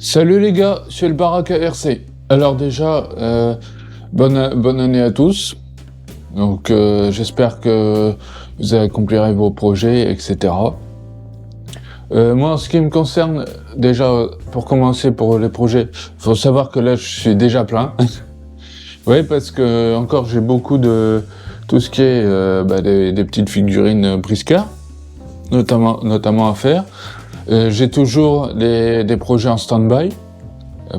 Salut les gars, c'est le Baraka RC. Alors déjà, bonne année à tous. Donc j'espère que vous accomplirez vos projets, etc. Moi, en ce qui me concerne, déjà, pour commencer pour les projets, faut savoir que là, je suis déjà plein. Oui, parce que encore, j'ai beaucoup de tout ce qui est des petites figurines Briscard, notamment à faire. J'ai toujours des projets en stand-by.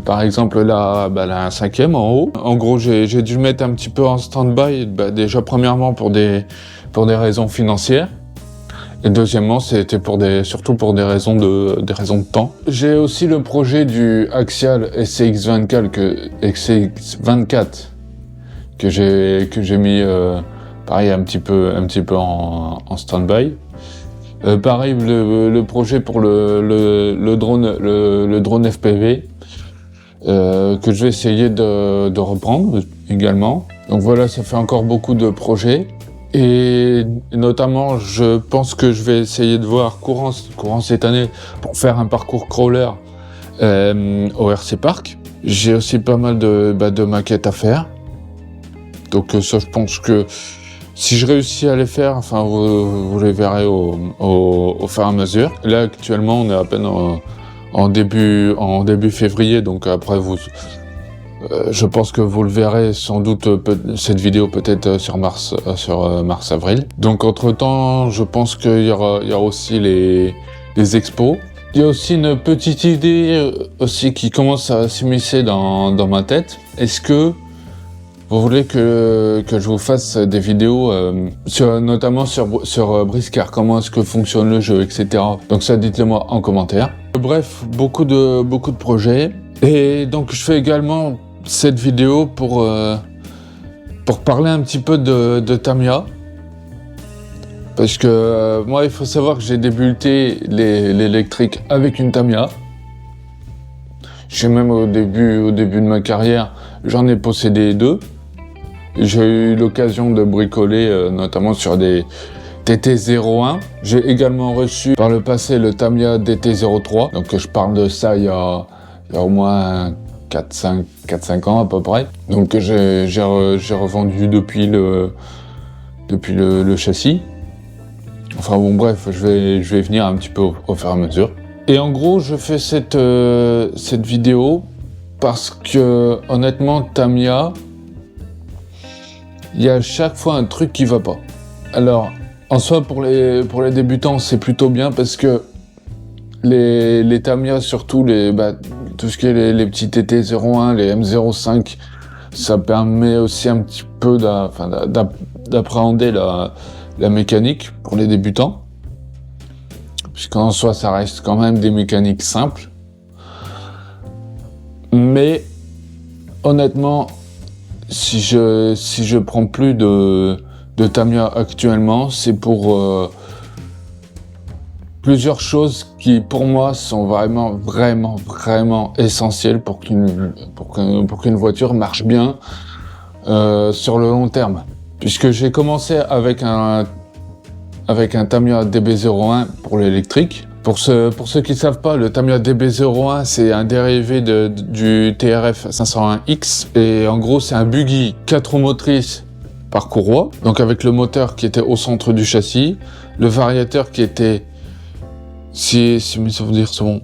Par exemple, là, un 5e en haut. En gros, j'ai dû le mettre un petit peu en stand-by, déjà premièrement pour des raisons financières. Et deuxièmement, c'était surtout pour des raisons de temps. J'ai aussi le projet du Axial SCX24 que j'ai mis pareil un petit peu en stand-by. Pareil le projet pour le drone FPV que je vais essayer de reprendre également. Donc voilà, ça fait encore beaucoup de projets. Et notamment, je pense que je vais essayer de voir courant cette année pour faire un parcours crawler au RC Park. J'ai aussi pas mal de maquettes à faire. Donc ça, je pense que si je réussis à les faire, enfin vous les verrez au fur et à mesure. Là, actuellement, on est à peine en début février, donc après je pense que vous le verrez sans doute cette vidéo peut-être sur mars-avril. Donc entre-temps, je pense qu'il y aura aussi les expos. Il y a aussi une petite idée aussi qui commence à s'immiscer dans ma tête. Est-ce que vous voulez que je vous fasse des vidéos notamment sur Briscard, comment est-ce que fonctionne le jeu, etc. Donc ça, dites-le moi en commentaire. Bref, beaucoup de projets. Et donc je fais également cette vidéo pour parler un petit peu de Tamiya. Parce que moi, il faut savoir que j'ai débuté l'électrique avec une Tamiya. J'ai même au début de ma carrière, j'en ai possédé 2. J'ai eu l'occasion de bricoler notamment sur des TT01. J'ai également reçu par le passé le Tamiya DT03. Donc je parle de ça il y a au moins 4-5 ans à peu près. Donc j'ai revendu depuis le châssis. Enfin bon bref, je vais venir un petit peu au fur et à mesure. Et en gros, je fais cette vidéo parce que honnêtement, Tamiya, il y a à chaque fois un truc qui va pas. Alors, en soi, pour les débutants, c'est plutôt bien parce que les Tamiya, surtout tout ce qui est les petits TT01, les M05, ça permet aussi un petit peu d'appréhender la mécanique pour les débutants. Puisqu'en soi, ça reste quand même des mécaniques simples. Mais honnêtement, si je prends plus de Tamiya actuellement, c'est pour plusieurs choses qui, pour moi, sont vraiment essentielles pour qu'une voiture marche bien sur le long terme. Puisque j'ai commencé avec un Tamiya DB01 pour l'électrique. Pour ceux qui ne savent pas, le Tamiya DB01, c'est un dérivé du TRF 501X. Et en gros, c'est un buggy 4 roues motrices par courroie. Donc avec le moteur qui était au centre du châssis, le variateur qui était, si mes souvenirs sont bons,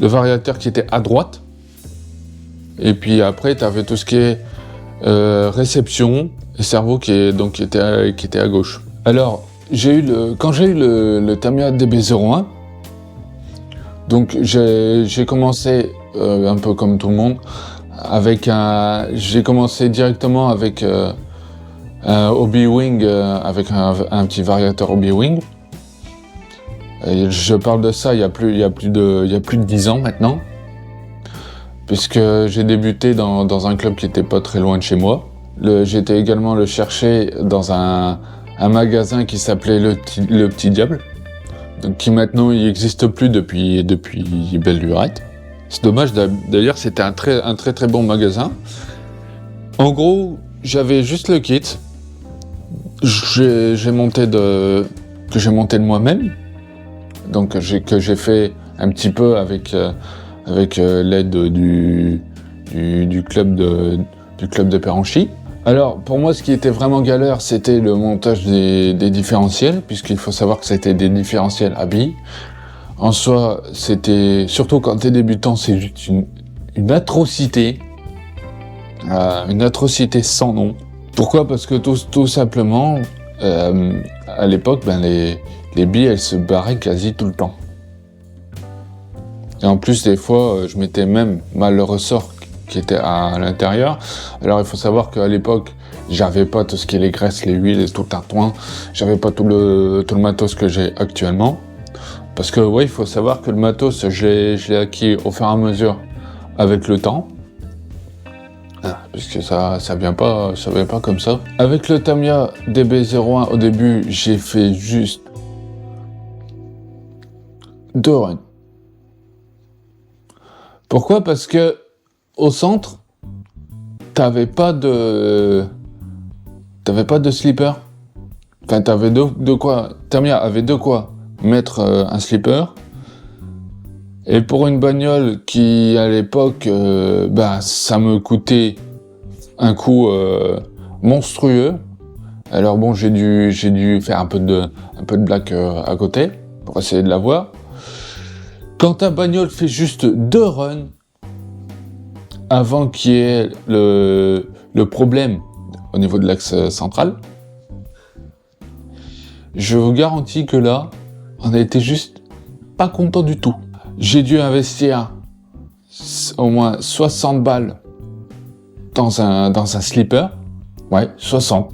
le variateur qui était à droite. Et puis après, tu avais tout ce qui est réception et cerveau qui était à gauche. Alors, quand j'ai eu le Tamiya DB01, donc j'ai commencé un peu comme tout le monde j'ai commencé directement avec un Hobby-Wing, avec un petit variateur Hobby-Wing. Et je parle de ça il y a plus de 10 ans maintenant, puisque j'ai débuté dans un club qui était pas très loin de chez moi. J'ai été également le chercher dans un magasin qui s'appelait le Petit Diable, donc qui maintenant il n'existe plus depuis belle lurette. C'est dommage, d'ailleurs c'était un très bon magasin. En gros, j'avais juste le kit que j'ai monté de moi-même, donc que j'ai fait un petit peu avec avec l'aide du club de Péranchy. Alors, pour moi, ce qui était vraiment galère, c'était le montage des différentiels, puisqu'il faut savoir que c'était des différentiels à billes. En soi, c'était, surtout quand t'es débutant, c'est juste une atrocité sans nom. Pourquoi ? Parce que tout simplement, à l'époque, les billes, elles se barraient quasi tout le temps. Et en plus, des fois, je mettais même mal le ressort qui était à l'intérieur. Alors, il faut savoir qu'à l'époque, j'avais pas tout ce qui est les graisses, les huiles et tout le tintouin. J'avais pas tout le matos que j'ai actuellement. Parce que, ouais, il faut savoir que le matos, je l'ai acquis au fur et à mesure avec le temps. Puisque ça vient pas comme ça. Avec le Tamiya DB01, au début, j'ai fait juste 2 runs. Pourquoi ? Parce que au centre, t'avais pas de slipper. Enfin, t'avais de quoi. Tamiya avait de quoi mettre un slipper. Et pour une bagnole qui, à l'époque, ça me coûtait un coût monstrueux. Alors bon, j'ai dû faire un peu de black à côté pour essayer de l'avoir. Quand ta bagnole fait juste 2 runs avant qu'il y ait le problème au niveau de l'axe central, je vous garantis que là, on a été juste pas content du tout. J'ai dû investir au moins 60 balles dans un slipper. Ouais, 60.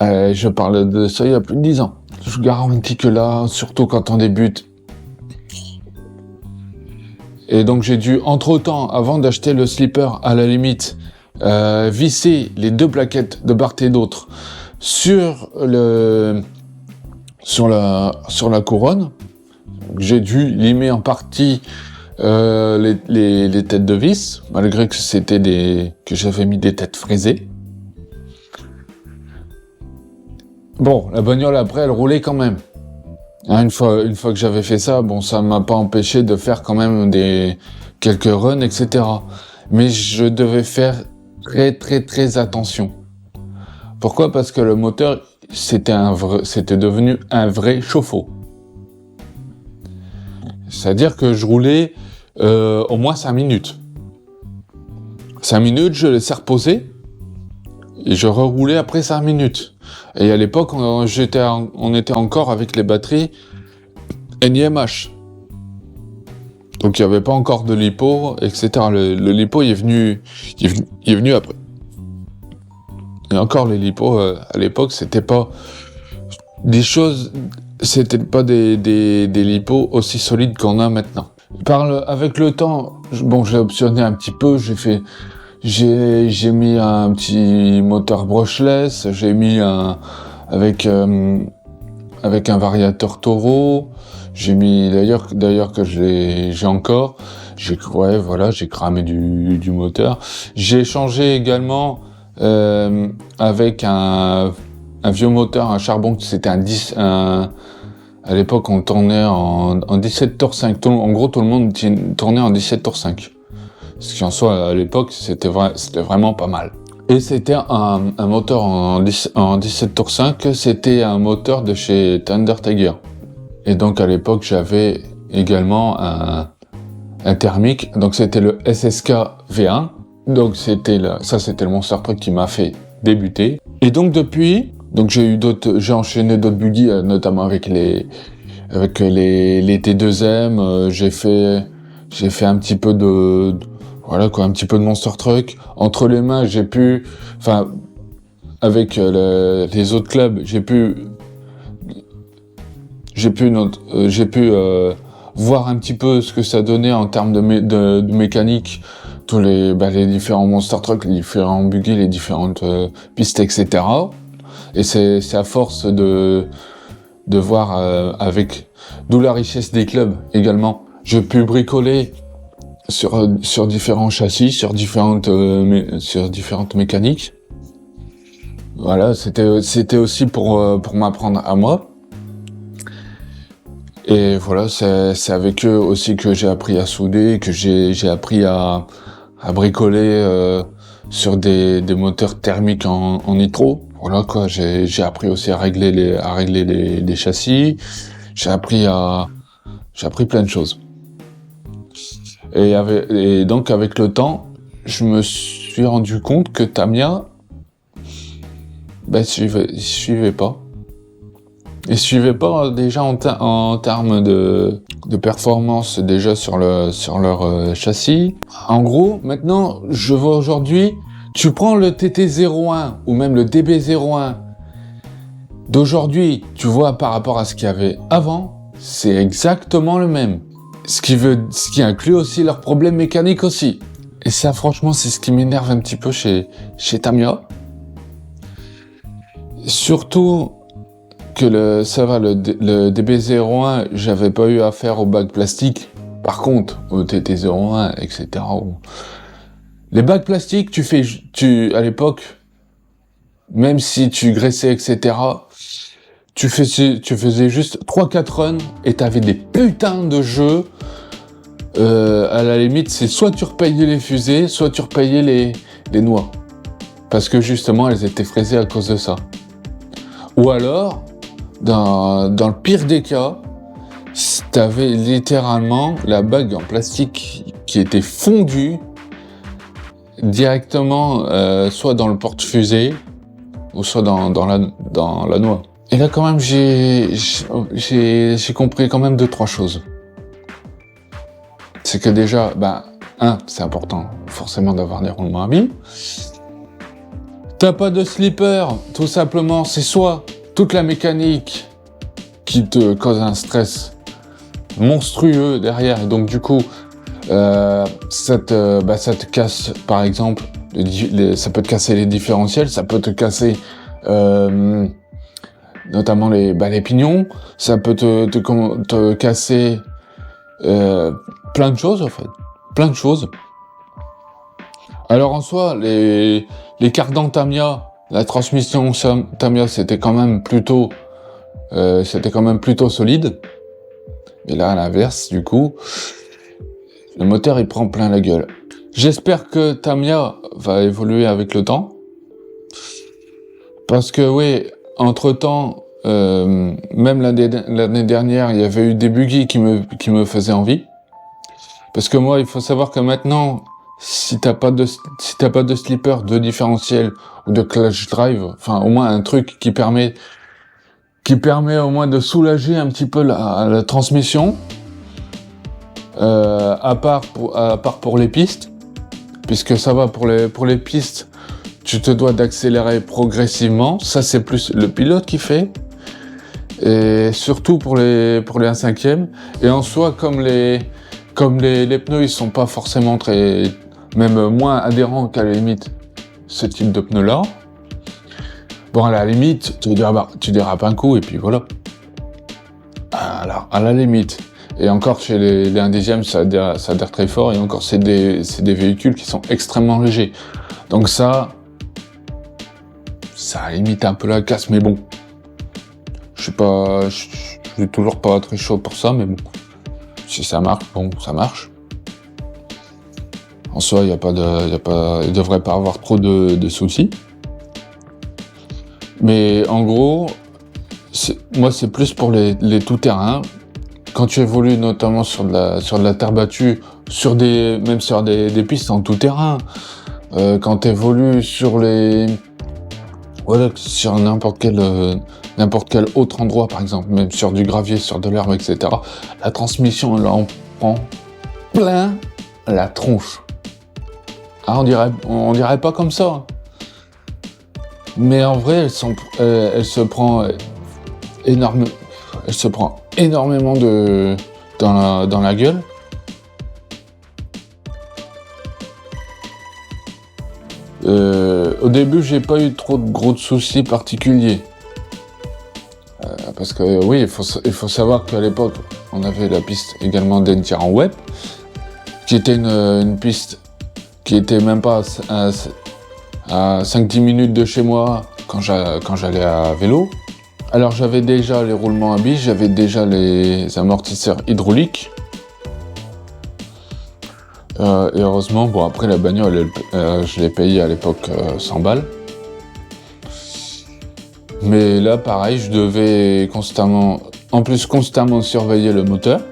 Je parle de ça il y a plus de 10 ans. Je vous garantis que là, surtout quand on débute. Et donc j'ai dû, entre-temps, avant d'acheter le slipper, à la limite, visser les 2 plaquettes de part et d'autre sur la couronne. J'ai dû limer en partie les têtes de vis, malgré que que j'avais mis des têtes frisées. Bon, la bagnole après, elle roulait quand même. Une fois que j'avais fait ça, bon, ça m'a pas empêché de faire quand même quelques runs, etc. Mais je devais faire très très très attention. Pourquoi ? Parce que le moteur, c'était devenu un vrai chauffe-eau. C'est-à-dire que je roulais au moins 5 minutes. 5 minutes, je laissais reposer et je reroulais après 5 minutes. Et à l'époque, on était encore avec les batteries NiMH. Donc il n'y avait pas encore de lipo, etc. Le lipo il est venu après. Et encore les lipos à l'époque, c'était pas des lipos aussi solides qu'on a maintenant. Avec le temps, j'ai optionné un petit peu, j'ai mis un petit moteur brushless, j'ai mis avec un variateur Toro, j'ai mis d'ailleurs que j'ai encore, j'ai cramé du moteur. J'ai changé également avec un vieux moteur, un charbon, c'était à l'époque on tournait en 17 tours 5. En gros tout le monde tournait en 17 tours 5. Ce qui en soit à l'époque c'était vraiment pas mal. Et c'était un moteur en 17 tours 5, c'était un moteur de chez Thunder Tiger. Et donc à l'époque j'avais également un thermique, donc c'était le SSK V1. Donc c'était le Monster Truck qui m'a fait débuter. Et donc depuis, j'ai enchaîné d'autres buggy, notamment avec les T2M, j'ai fait un petit peu un petit peu de Monster Truck. Entre les mains, avec les autres clubs, j'ai pu voir un petit peu ce que ça donnait en termes de mécanique, tous les différents Monster Truck, les différents buggy, les différentes pistes, etc. Et c'est à force de voir d'où la richesse des clubs également. J'ai pu bricoler sur différents châssis, sur différentes mécaniques. Voilà, c'était aussi pour m'apprendre à moi. Et voilà, c'est avec eux aussi que j'ai appris à souder, que j'ai appris à bricoler sur des moteurs thermiques en nitro. Voilà quoi, j'ai appris aussi à régler les châssis. J'ai appris plein de choses. Et donc avec le temps, je me suis rendu compte que Tamiya, suivait pas. Et suivait pas déjà en termes de performance déjà sur leur châssis. En gros, maintenant, je vois aujourd'hui, tu prends le TT01 ou même le DB01 d'aujourd'hui, tu vois par rapport à ce qu'il y avait avant, c'est exactement le même. Ce qui inclut aussi leurs problèmes mécaniques aussi. Et ça, franchement, c'est ce qui m'énerve un petit peu chez Tamiya. Surtout que le DB01, j'avais pas eu affaire au bac plastique. Par contre, au TT01, etc. Les bacs plastiques, à l'époque, même si tu graissais, etc., tu faisais juste 3-4 runs et t'avais des putains de jeux. À la limite, c'est soit tu repayais les fusées, soit tu repayais les noix. Parce que justement, elles étaient fraisées à cause de ça. Ou alors, dans le pire des cas, t'avais littéralement la bague en plastique qui était fondue directement, soit dans le porte-fusée, ou soit dans la noix. Et là, quand même, j'ai compris quand même 2-3 choses. C'est que déjà, c'est important, forcément, d'avoir des roulements à billes. T'as pas de slipper, tout simplement, c'est soit toute la mécanique qui te cause un stress monstrueux derrière, et donc du coup, ça te casse, par exemple, ça peut te casser les différentiels, ça peut te casser notamment les pignons, ça peut te casser plein de choses en fait, plein de choses. Alors en soi, les cardans Tamiya, la transmission Tamiya, c'était quand même plutôt solide. Et là, à l'inverse, du coup, le moteur il prend plein la gueule. J'espère que Tamiya va évoluer avec le temps, parce que oui, entre temps, même l'année dernière, il y avait eu des buggy qui me faisaient envie. Parce que moi, il faut savoir que maintenant, si t'as pas de slipper, de différentiel ou de clutch drive, enfin au moins un truc qui permet au moins de soulager un petit peu la transmission, à part pour les pistes, puisque ça va pour les pistes, tu te dois d'accélérer progressivement, ça c'est plus le pilote qui fait, et surtout pour les 1/5, et en soi comme les pneus ils sont pas forcément même moins adhérents qu'à la limite ce type de pneus là, bon à la limite tu dérapes un coup et puis voilà. Alors à la limite, et encore chez les 1/10 ça adhère très fort, et encore c'est des véhicules qui sont extrêmement légers, donc ça limite un peu la casse, mais bon, je suis toujours pas très chaud pour ça, mais bon, si ça marche, bon, ça marche. En soi, il devrait pas avoir trop de soucis. Mais en gros, moi, c'est plus pour les tout-terrains. Quand tu évolues notamment sur de la terre battue, même sur des pistes en tout-terrain, quand tu évolues sur n'importe quel autre endroit, par exemple, même sur du gravier, sur de l'herbe, etc., la transmission, là, on prend plein la tronche. Ah, on dirait pas comme ça. Mais en vrai, elle se prend énormément dans la gueule. Au début, j'ai pas eu trop de gros soucis particuliers. Parce que oui, il faut savoir qu'à l'époque, on avait la piste également d'Entière en web, qui était une piste qui était même pas à 5-10 minutes de chez moi quand j'allais à vélo, Alors j'avais déjà les roulements à billes, j'avais déjà les amortisseurs hydrauliques. Et heureusement, bon après la bagnole, je l'ai payée à l'époque 100 balles. Mais là pareil, je devais constamment surveiller le moteur.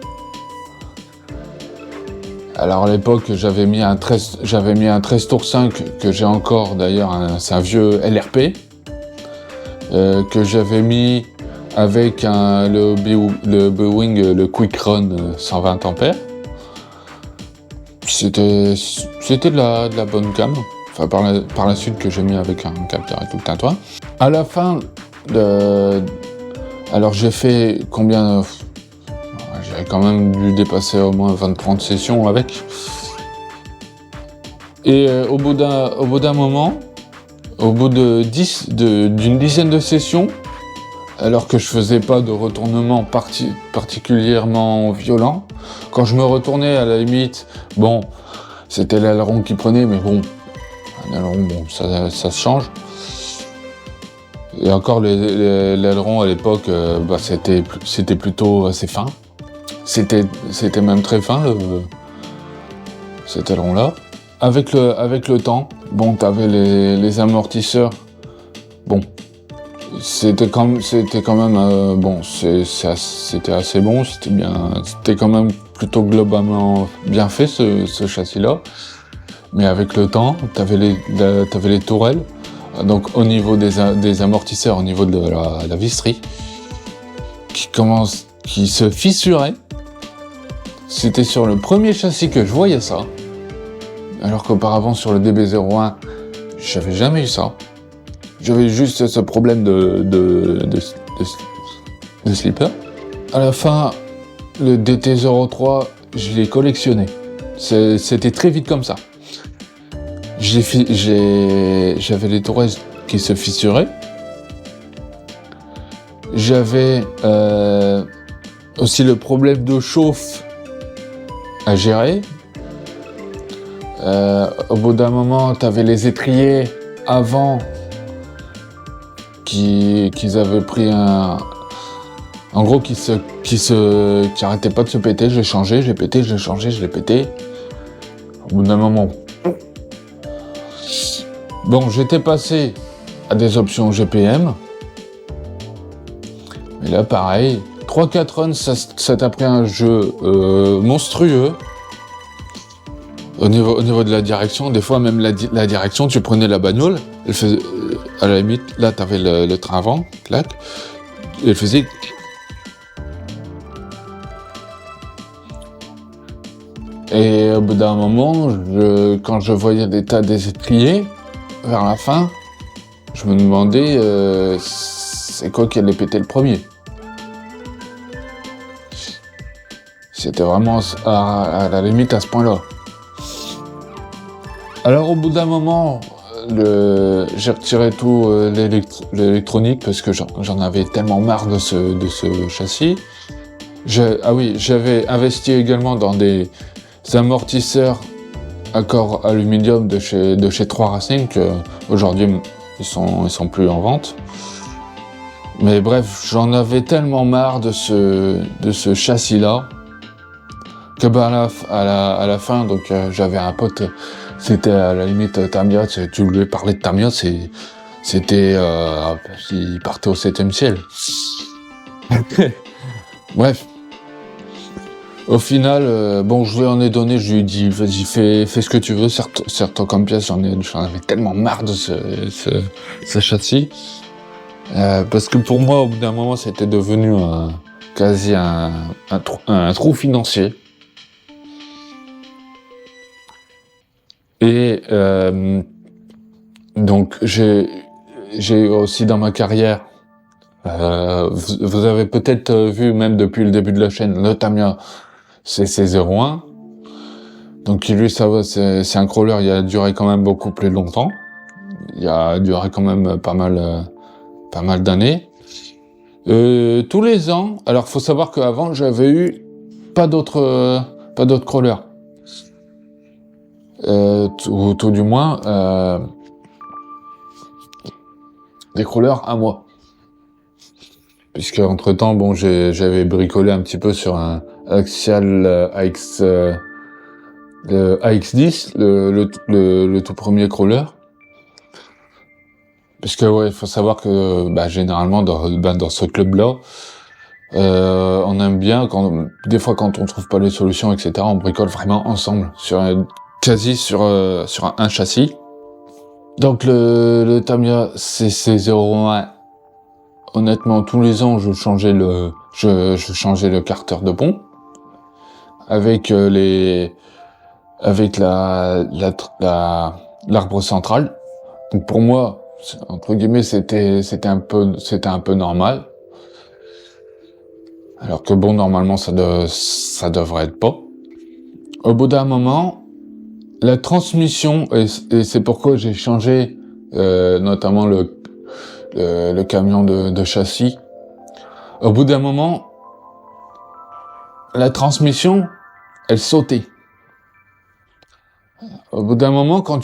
Alors à l'époque, j'avais mis un 13 tours 5 que j'ai encore d'ailleurs, c'est un vieux LRP que j'avais mis avec le Boeing, le Quick Run 120 ampères. C'était de la bonne gamme. Enfin par la suite que j'ai mis avec un capteur et tout le tintouin. À la fin alors j'ai fait combien j'ai quand même dû dépasser au moins 20-30 sessions avec. Et au bout d'un moment, au bout d'une dizaine de sessions, alors que je faisais pas de retournement particulièrement violent, quand je me retournais à la limite, bon, c'était l'aileron qui prenait, mais bon, un aileron, bon, ça se change. Et encore l'aileron à l'époque, c'était plutôt assez fin. C'était même très fin cet aileron-là. Avec le temps, bon, t'avais les amortisseurs. Bon, c'était quand même bon, c'était assez bon, c'était quand même plutôt globalement bien fait ce châssis-là. Mais avec le temps, t'avais les tourelles. Donc au niveau des amortisseurs, au niveau de la visserie, qui se fissurait. C'était sur le premier châssis que je voyais ça, alors qu'auparavant sur le DB01, j'avais jamais eu ça. J'avais juste ce problème de slipper. À la fin, le DT03, je l'ai collectionné. C'était très vite comme ça. J'avais les tourelles qui se fissuraient. J'avais aussi le problème de chauffe à gérer. Au bout d'un moment, t'avais les étriers avant qu'ils avaient pris en gros, qui arrêtaient pas de se péter. J'ai changé, j'ai pété, j'ai changé, je l'ai pété. Au bout d'un moment. Bon, j'étais passé à des options GPM. Mais là, pareil, 3-4 runs, ça t'a pris un jeu monstrueux. Au niveau de la direction, des fois même la direction, tu prenais la bagnole, elle faisait, à la limite, là t'avais le train avant, clac, et elle faisait... Et au bout d'un moment, quand je voyais des tas des étriers, vers la fin, je me demandais c'est quoi qui allait péter le premier. C'était vraiment à la limite à ce point-là. Alors au bout d'un moment, j'ai retiré tout l'électronique parce que j'en avais tellement marre de ce châssis. J'avais investi également dans des amortisseurs accord aluminium de chez 3 Racing, aujourd'hui ils sont plus en vente. Mais bref, j'en avais tellement marre de ce châssis-là que à la fin, donc j'avais un pote, c'était à la limite Tamiya, tu lui parlais de Tamiya, c'était il partait au 7e ciel. Bref. Au final, bon, je lui en ai donné, je lui ai dit, vas-y, fais ce que tu veux, sers-toi comme pièce, j'en avais tellement marre de ce châssis. Parce que pour moi, au bout d'un moment, c'était devenu quasi un trou financier. Et donc, j'ai aussi dans ma carrière, vous avez peut-être vu, même depuis le début de la chaîne, le Tamiya CC01. Donc lui, ça va, c'est un crawler, il a duré quand même beaucoup plus longtemps. Il a duré quand même pas mal d'années. Tous les ans, alors faut savoir qu'avant, j'avais eu pas d'autres crawlers. Tout du moins, des crawlers à moi. puisque entre-temps, bon, j'avais bricolé un petit peu sur un Axial le AX10, le tout premier crawler. Puisque ouais, il faut savoir que généralement dans ce club-là, on aime bien des fois quand on trouve pas les solutions, etc. On bricole vraiment ensemble sur un châssis. Donc le Tamiya CC01, honnêtement tous les ans je changeais le carter de pont avec l'arbre central. Donc pour moi, entre guillemets, c'était un peu normal. Alors que bon, normalement, ça devrait être pas. Au bout d'un moment, la transmission, et c'est pourquoi j'ai changé, notamment le camion de châssis. Au bout d'un moment, la transmission, elle sautait. Au bout d'un moment, quand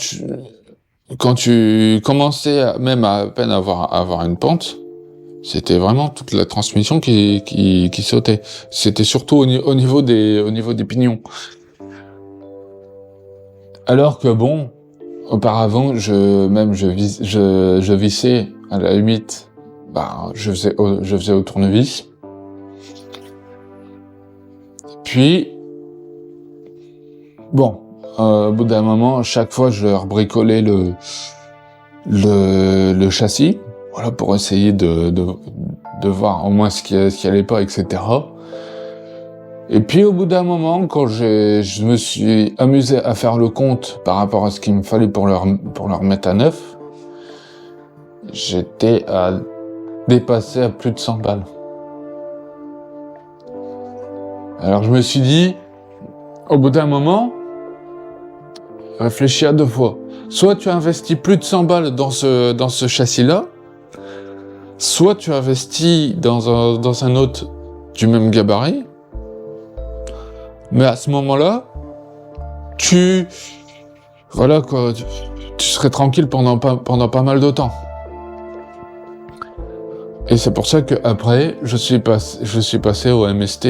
tu commençais même à peine avoir une pente, c'était vraiment toute la transmission qui sautait. C'était surtout au niveau des pignons. Alors que bon, auparavant, je vissais à la limite, je faisais au tournevis. Puis, bon, au bout d'un moment, chaque fois, je rebricolais le châssis, voilà, pour essayer de voir au moins ce qui allait pas, etc. Et puis au bout d'un moment, quand je me suis amusé à faire le compte par rapport à ce qu'il me fallait pour leur mettre à neuf, j'étais à dépasser à plus de 100 balles. Alors je me suis dit, au bout d'un moment, réfléchis à deux fois. Soit tu investis plus de 100 balles dans ce châssis-là, soit tu investis dans un autre du même gabarit, mais à ce moment-là, tu serais tranquille pendant pas mal de temps. Et c'est pour ça que après, je suis passé au MST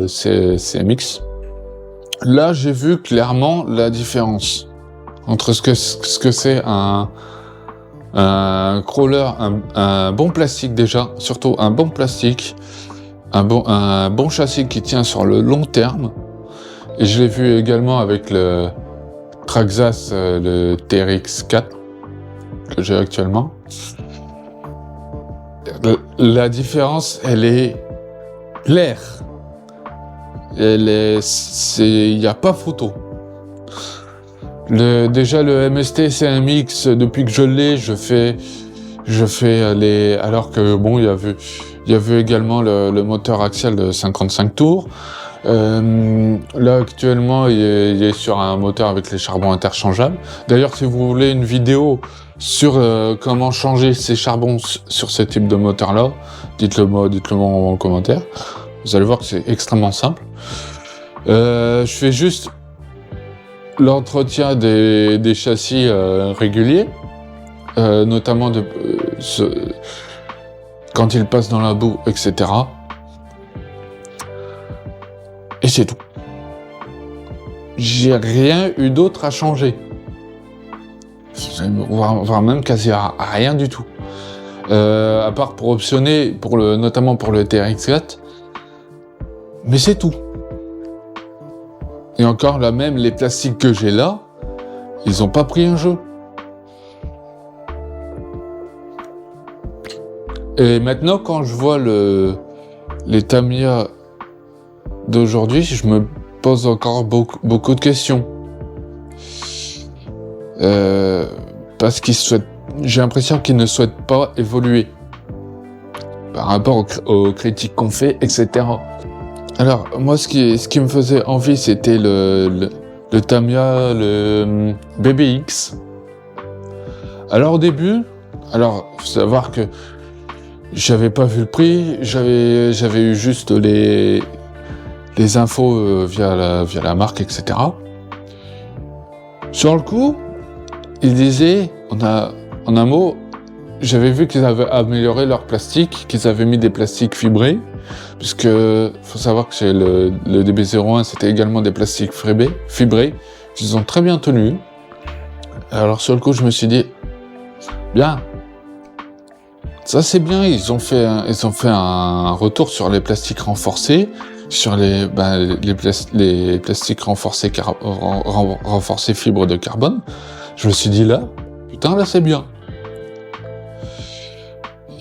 CMX. Là, j'ai vu clairement la différence entre ce que c'est un crawler, un bon plastique déjà, surtout un bon plastique, un bon châssis qui tient sur le long terme. Et je l'ai vu également avec le Traxxas, le TRX4 que j'ai actuellement. La différence, elle est claire. Il n'y a pas photo. Déjà le MST CMX, depuis que je l'ai, je fais alors que bon, il y avait également le moteur axial de 55 tours. Là actuellement, il est sur un moteur avec les charbons interchangeables. D'ailleurs, si vous voulez une vidéo sur comment changer ces charbons sur ce type de moteur-là, dites-le moi en commentaire. Vous allez voir que c'est extrêmement simple. Je fais juste l'entretien des châssis réguliers, notamment quand ils passent dans la boue, etc. Et c'est tout. J'ai rien eu d'autre à changer. Voire même quasi à rien du tout. À part pour optionner, notamment pour le TRX4. Mais c'est tout. Et encore là même, les plastiques que j'ai là, ils ont pas pris un jeu. Et maintenant, quand je vois les Tamiya d'aujourd'hui, je me pose encore beaucoup de questions. Parce j'ai l'impression qu'ils ne souhaitent pas évoluer par rapport aux critiques qu'on fait, etc. Alors, moi, ce qui me faisait envie, c'était le Tamiya, le BBX. Alors, au début, faut savoir que j'avais pas vu le prix, j'avais eu juste les infos via la marque, etc. Sur le coup, il disait, en un mot, j'avais vu qu'ils avaient amélioré leur plastique, qu'ils avaient mis des plastiques fibrés, puisque faut savoir que chez le DB01, c'était également des plastiques fibrés, qu'ils ont très bien tenu. Alors sur le coup, je me suis dit, bien, ça c'est bien, ils ont fait un retour sur les plastiques renforcés, sur les plastiques renforcés renforcés fibres de carbone. Je me suis dit là, putain là c'est bien.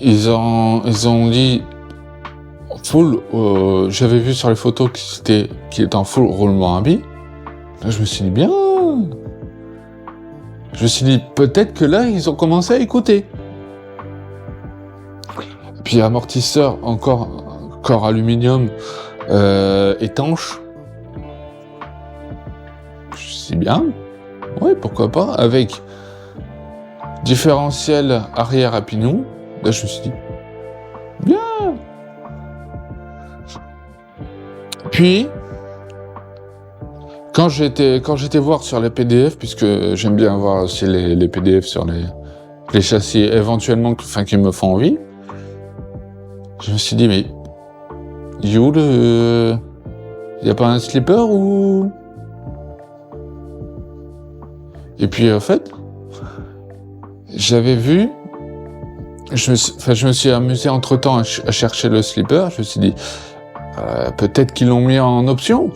Ils ont dit full, j'avais vu sur les photos qu'il était en full roulement à billes. Là je me suis dit bien. Je me suis dit peut-être que là ils ont commencé à écouter. Puis amortisseur corps aluminium étanche. C'est bien. Ouais, pourquoi pas. Avec différentiel arrière à pignon. Là, je me suis dit, bien. Puis, quand j'étais voir sur les PDF, puisque j'aime bien voir aussi les PDF sur les châssis éventuellement, qui me font envie, je me suis dit, mais il est où y a pas un slipper ou... Et puis en fait, j'avais vu, je me suis amusé entre-temps à chercher le slipper. Je me suis dit, peut-être qu'ils l'ont mis en option.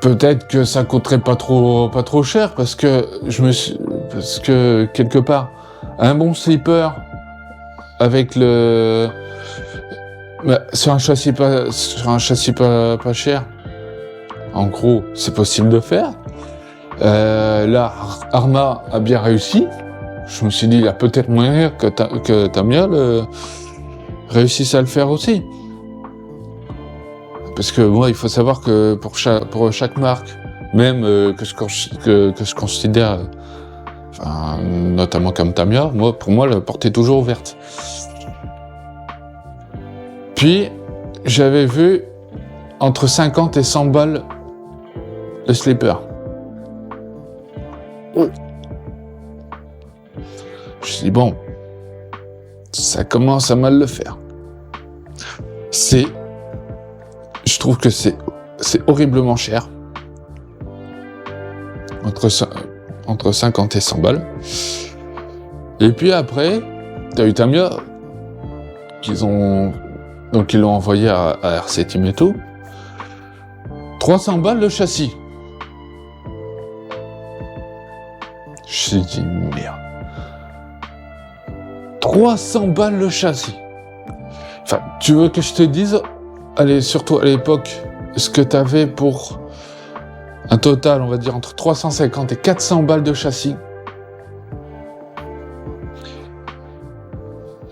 Peut-être que ça coûterait pas trop cher, parce que quelque part, un bon slipper avec sur un châssis pas cher, en gros, c'est possible de faire. Là, Arma a bien réussi. Je me suis dit, il y a peut-être moyen que Tamiya réussisse à le faire aussi. Parce que moi, il faut savoir que pour chaque marque, même que je considère, notamment comme Tamiya, pour moi, la porte est toujours ouverte. Puis, j'avais vu entre 50 et 100 balles le slipper. Oh. Je me suis dit, bon, ça commence à mal le faire. Je trouve que c'est horriblement cher. Entre 50 et 100 balles. Et puis après, t'as eu Tamiya, ils l'ont envoyé à RC Team et tout. 300 balles le châssis. Je me suis dit, merde. 300 balles le châssis. Enfin, tu veux que je te dise, allez, surtout à l'époque, ce que t'avais pour un total, on va dire, entre 350 et 400 balles de châssis.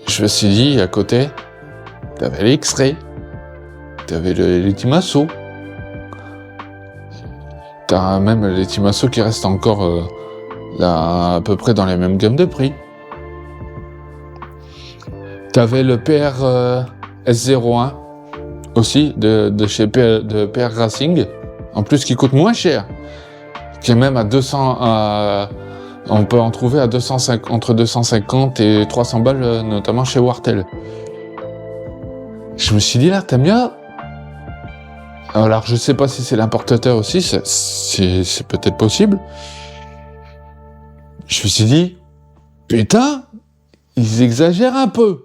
Je me suis dit, à côté, t'avais les X-Ray, t'avais les Timasso, t'as même les Timasso qui restent encore là, à peu près dans les mêmes gammes de prix. T'avais le PR S01 aussi de chez PR Racing, en plus qui coûte moins cher, qui est même à 200. On peut en trouver à entre 250 et 300 balles, notamment chez Wartel. Je me suis dit là, Tamiya. Alors je sais pas si c'est l'importateur aussi, c'est peut-être possible. Je me suis dit, putain, ils exagèrent un peu.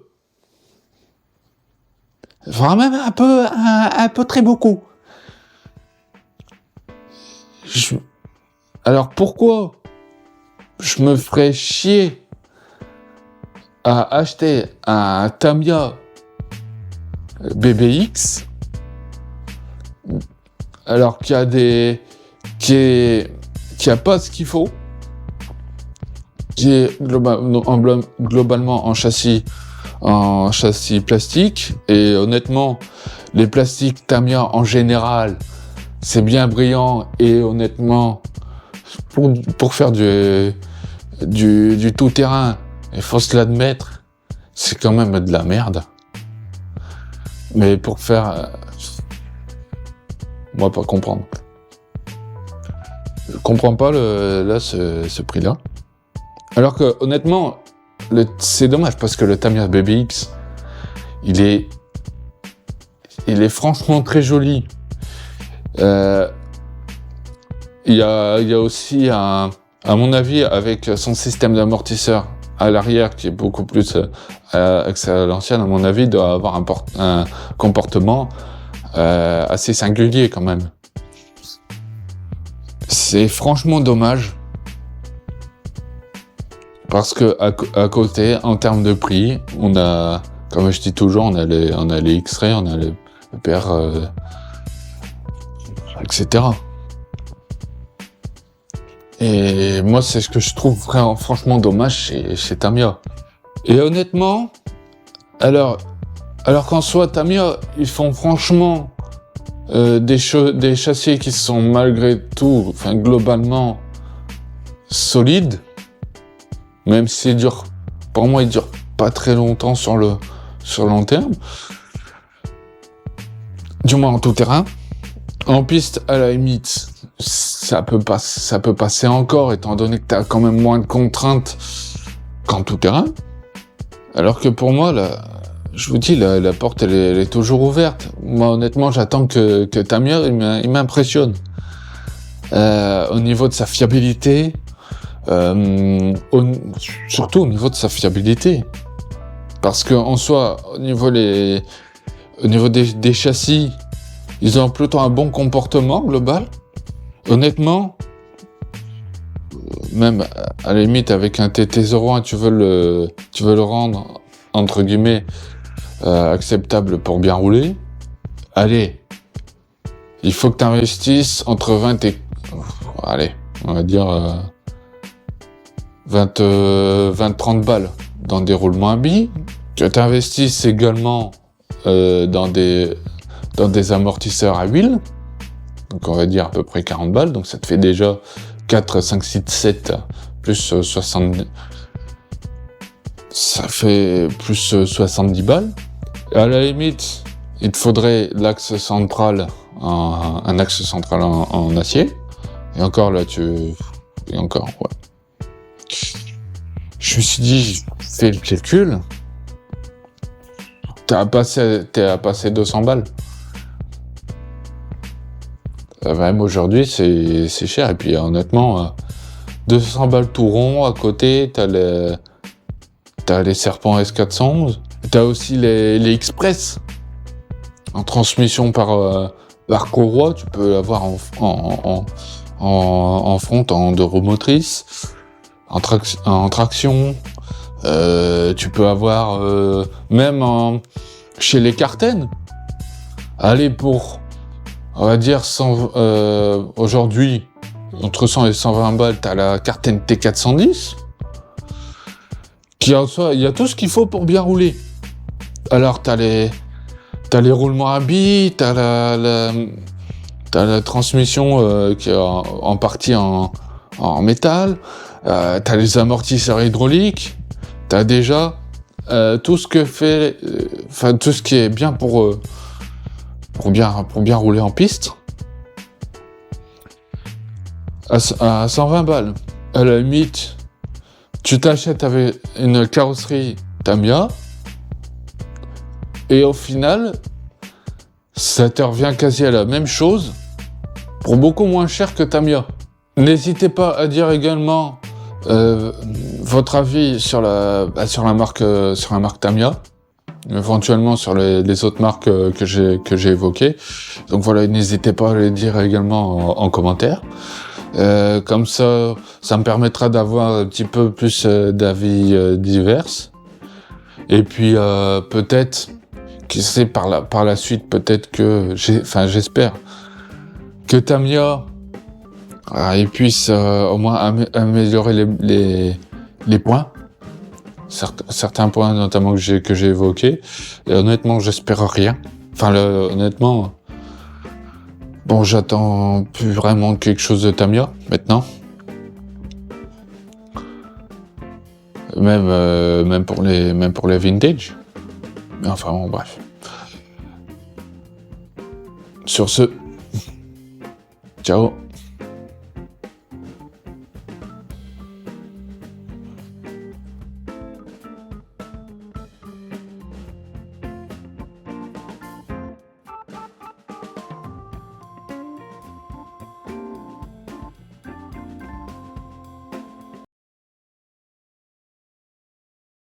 Vraiment un peu très beaucoup. Alors pourquoi je me ferais chier à acheter un Tamiya BBX alors qu'il y a qui a pas ce qu'il faut, qui est globalement en châssis plastique, et honnêtement les plastiques Tamiya en général c'est bien brillant, et honnêtement pour faire du tout terrain, il faut se l'admettre, c'est quand même de la merde. Mais pour faire moi pas comprendre. Je comprends pas ce prix-là. Alors que honnêtement, c'est dommage parce que le Tamiya BBX, il est franchement très joli. Il y a aussi à mon avis, avec son système d'amortisseur à l'arrière qui est beaucoup plus que à l'ancienne, à mon avis, doit avoir un comportement assez singulier quand même. C'est franchement dommage parce que à côté, en termes de prix, on a, comme je dis toujours, on a les X-Ray, on a les PR, etc. Et moi, c'est ce que je trouve vraiment, franchement dommage chez Tamiya. Et honnêtement, alors qu'en soi, Tamiya, ils font franchement des châssis qui sont malgré tout, enfin globalement, solides, même s'ils durent, pour moi, ils durent pas très longtemps sur long terme, du moins en tout terrain. En piste, à la limite, ça peut passer encore, étant donné que t'as quand même moins de contraintes qu'en tout terrain. Alors que pour moi, je vous dis, la porte, elle est toujours ouverte. Moi, honnêtement, j'attends que Tamiya, il m'impressionne. Au niveau de sa fiabilité, surtout au niveau de sa fiabilité. Parce que en soi, au niveau des châssis, ils ont plutôt un bon comportement global. Honnêtement, même à la limite avec un TT01, tu veux le rendre entre guillemets acceptable pour bien rouler. Allez, il faut que tu investisses entre 20 et allez, on va dire 20-30 balles dans des roulements à billes. Que tu investisses également dans des amortisseurs à huile, donc on va dire à peu près 40 balles, donc ça te fait déjà 4, 5, 6, 7, plus 70, ça fait plus 70 balles. À la limite, il te faudrait un axe central en acier, et encore là, ouais. Je me suis dit, fais le calcul, t'es à passer 200 balles. Même aujourd'hui, c'est cher. Et puis honnêtement, 200 balles tout rond, à côté, t'as les Serpent S411. T'as aussi les Express. En transmission par courroie, tu peux l'avoir en front, en deux roues motrices. En traction. Tu peux avoir même chez les Carten. Allez, pour... on va dire aujourd'hui, entre 100 et 120 balles, t'as la Carten T410, qui en soi, il y a tout ce qu'il faut pour bien rouler. Alors t'as les roulements à billes, t'as la transmission qui est en partie en métal, t'as les amortisseurs hydrauliques, t'as déjà tout ce que fait, tout ce qui est bien pour bien rouler en piste, à 120 balles. À la limite, tu t'achètes avec une carrosserie Tamiya, et au final, ça te revient quasi à la même chose, pour beaucoup moins cher que Tamiya. N'hésitez pas à dire également votre avis sur la marque Tamiya, éventuellement sur les autres marques que j'ai évoquées. Donc voilà, n'hésitez pas à les dire également en commentaire. Comme ça me permettra d'avoir un petit peu plus d'avis divers. Et puis peut-être, qui sait, par la suite, peut-être que j'espère que Tamiya il puisse au moins améliorer les points. Certains points notamment que j'ai évoqués, et honnêtement j'espère rien. Honnêtement, bon, j'attends plus vraiment quelque chose de Tamiya maintenant. Même pour les vintage. Mais enfin bon, bref. Sur ce, ciao.